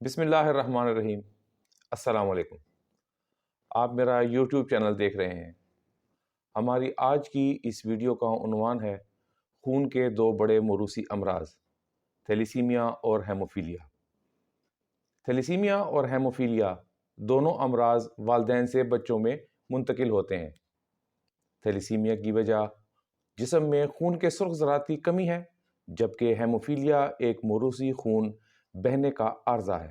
بسم اللہ الرحمن الرحیم۔ السلام علیکم۔ آپ میرا یوٹیوب چینل دیکھ رہے ہیں۔ ہماری آج کی اس ویڈیو کا عنوان ہے خون کے دو بڑے موروثی امراض، تھیلیسیمیا اور ہیموفیلیا۔ تھیلیسیمیا اور ہیموفیلیا دونوں امراض والدین سے بچوں میں منتقل ہوتے ہیں۔ تھیلیسیمیا کی وجہ جسم میں خون کے سرخ ذرات کی کمی ہے، جبکہ ہیموفیلیا ایک موروثی خون بہنے کا عارضہ ہے۔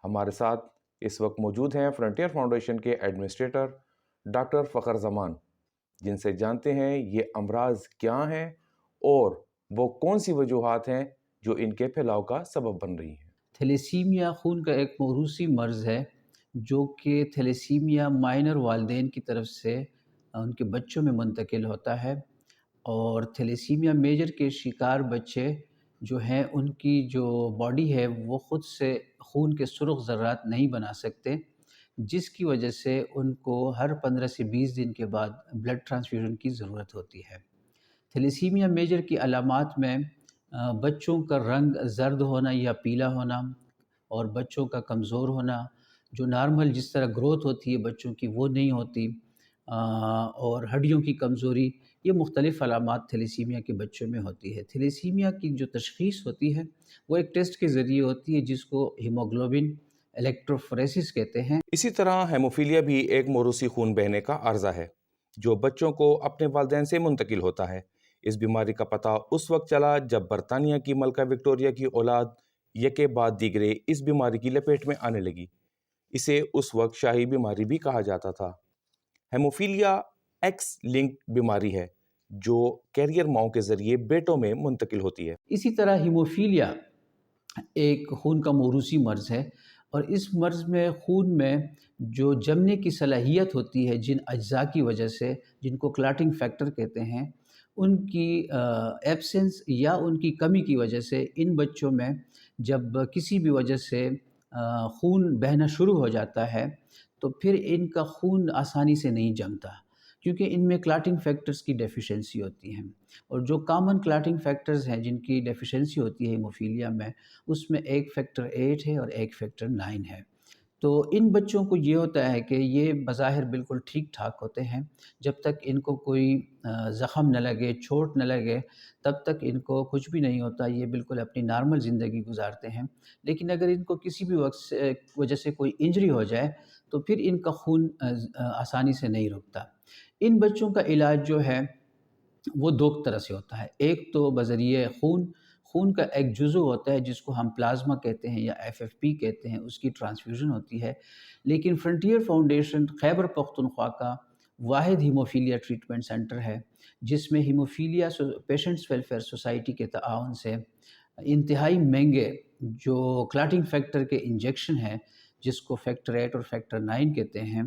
ہمارے ساتھ اس وقت موجود ہیں فرنٹیئر فاؤنڈیشن کے ایڈمنسٹریٹر ڈاکٹر فخر زمان، جن سے جانتے ہیں یہ امراض کیا ہیں اور وہ کون سی وجوہات ہیں جو ان کے پھیلاؤ کا سبب بن رہی ہیں۔ تھیلیسیمیا خون کا ایک موروثی مرض ہے جو کہ تھیلیسیمیا مائنر والدین کی طرف سے ان کے بچوں میں منتقل ہوتا ہے، اور تھیلیسیمیا میجر کے شکار بچے جو ہیں ان کی جو باڈی ہے وہ خود سے خون کے سرخ ذرات نہیں بنا سکتے، جس کی وجہ سے ان کو ہر 15 سے 20 دن کے بعد بلڈ ٹرانسفیوژن کی ضرورت ہوتی ہے۔ تھیلیسیمیا میجر کی علامات میں بچوں کا رنگ زرد ہونا یا پیلا ہونا، اور بچوں کا کمزور ہونا، جو نارمل جس طرح گروتھ ہوتی ہے بچوں کی وہ نہیں ہوتی، اور ہڈیوں کی کمزوری، یہ مختلف علامات تھیلیسیمیا کے بچوں میں ہوتی ہے۔ تھیلیسیمیا کی جو تشخیص ہوتی ہے وہ ایک ٹیسٹ کے ذریعے ہوتی ہے جس کو ہیموگلوبن الیکٹروفوریسس کہتے ہیں۔ اسی طرح ہیموفیلیا بھی ایک موروثی خون بہنے کا عارضہ ہے جو بچوں کو اپنے والدین سے منتقل ہوتا ہے۔ اس بیماری کا پتہ اس وقت چلا جب برطانیہ کی ملکہ وکٹوریہ کی اولاد یکے بعد دیگرے اس بیماری کی لپیٹ میں آنے لگی۔ اسے اس وقت شاہی بیماری بھی کہا جاتا تھا۔ ہیموفیلیا ایکس لنک بیماری ہے جو کیریئر ماؤں کے ذریعے بیٹوں میں منتقل ہوتی ہے۔ اسی طرح ہیموفیلیا ایک خون کا موروثی مرض ہے، اور اس مرض میں خون میں جو جمنے کی صلاحیت ہوتی ہے جن اجزاء کی وجہ سے، جن کو کلاٹنگ فیکٹر کہتے ہیں، ان کی ایبسنس یا ان کی کمی کی وجہ سے ان بچوں میں جب کسی بھی وجہ سے خون بہنا شروع ہو جاتا ہے تو پھر ان کا خون آسانی سے نہیں جمتا، کیونکہ ان میں کلاٹنگ فیکٹرز کی ڈیفیشنسی ہوتی ہے۔ اور جو کامن کلاٹنگ فیکٹرز ہیں جن کی ڈیفیشنسی ہوتی ہے ہیموفیلیا میں، اس میں ایک فیکٹر 8 ہے اور ایک فیکٹر 9 ہے۔ تو ان بچوں کو یہ ہوتا ہے کہ یہ بظاہر بالکل ٹھیک ٹھاک ہوتے ہیں، جب تک ان کو کوئی زخم نہ لگے، چوٹ نہ لگے، تب تک ان کو کچھ بھی نہیں ہوتا، یہ بالکل اپنی نارمل زندگی گزارتے ہیں۔ لیکن اگر ان کو کسی بھی وجہ سے کوئی انجری ہو جائے تو پھر ان کا خون آسانی سے نہیں رکتا۔ ان بچوں کا علاج جو ہے وہ دو طرح سے ہوتا ہے۔ ایک تو بذریعہ خون کا ایک جزو ہوتا ہے جس کو ہم پلازما کہتے ہیں یا ایف ایف پی کہتے ہیں، اس کی ٹرانسفیوژن ہوتی ہے۔ لیکن فرنٹیئر فاؤنڈیشن خیبر پختونخوا کا واحد ہیموفیلیا ٹریٹمنٹ سینٹر ہے، جس میں ہیموفیلیا پیشنٹس ویلفیئر سوسائٹی کے تعاون سے انتہائی مہنگے جو کلاٹنگ فیکٹر کے انجیکشن ہیں، جس کو فیکٹر 8 اور فیکٹر 9 کہتے ہیں،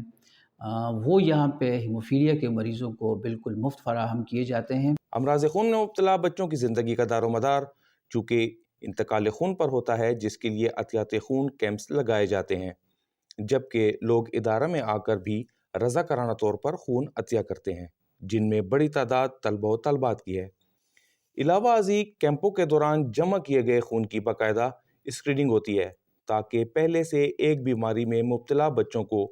وہ یہاں پہ ہیموفیلیا کے مریضوں کو بالکل مفت فراہم کیے جاتے ہیں۔ امراض خون میں مبتلا بچوں کی زندگی کا دار و مدار چونکہ انتقال خون پر ہوتا ہے، جس کے لیے عطیات خون کیمپس لگائے جاتے ہیں، جبکہ لوگ ادارہ میں آ کر بھی رضاکارانہ طور پر خون عطیہ کرتے ہیں، جن میں بڑی تعداد طلبہ و طالبات کی ہے۔ علاوہ ازیں کیمپوں کے دوران جمع کیے گئے خون کی باقاعدہ اسکریننگ ہوتی ہے تاکہ پہلے سے ایک بیماری میں مبتلا بچوں کو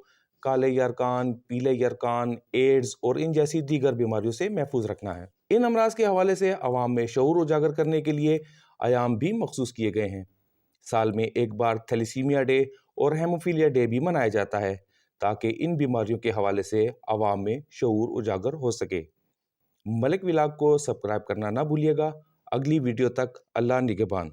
کالے یرقان، پیلے یرقان، ایڈز اور ان جیسی دیگر بیماریوں سے محفوظ رکھنا ہے۔ ان امراض کے حوالے سے عوام میں شعور اجاگر کرنے کے لیے ایام بھی مخصوص کیے گئے ہیں۔ سال میں ایک بار تھیلیسیمیا ڈے اور ہیموفیلیا ڈے بھی منایا جاتا ہے تاکہ ان بیماریوں کے حوالے سے عوام میں شعور اجاگر ہو سکے۔ ملک ولاگ کو سبسکرائب کرنا نہ بھولیے گا۔ اگلی ویڈیو تک اللہ نگہبان۔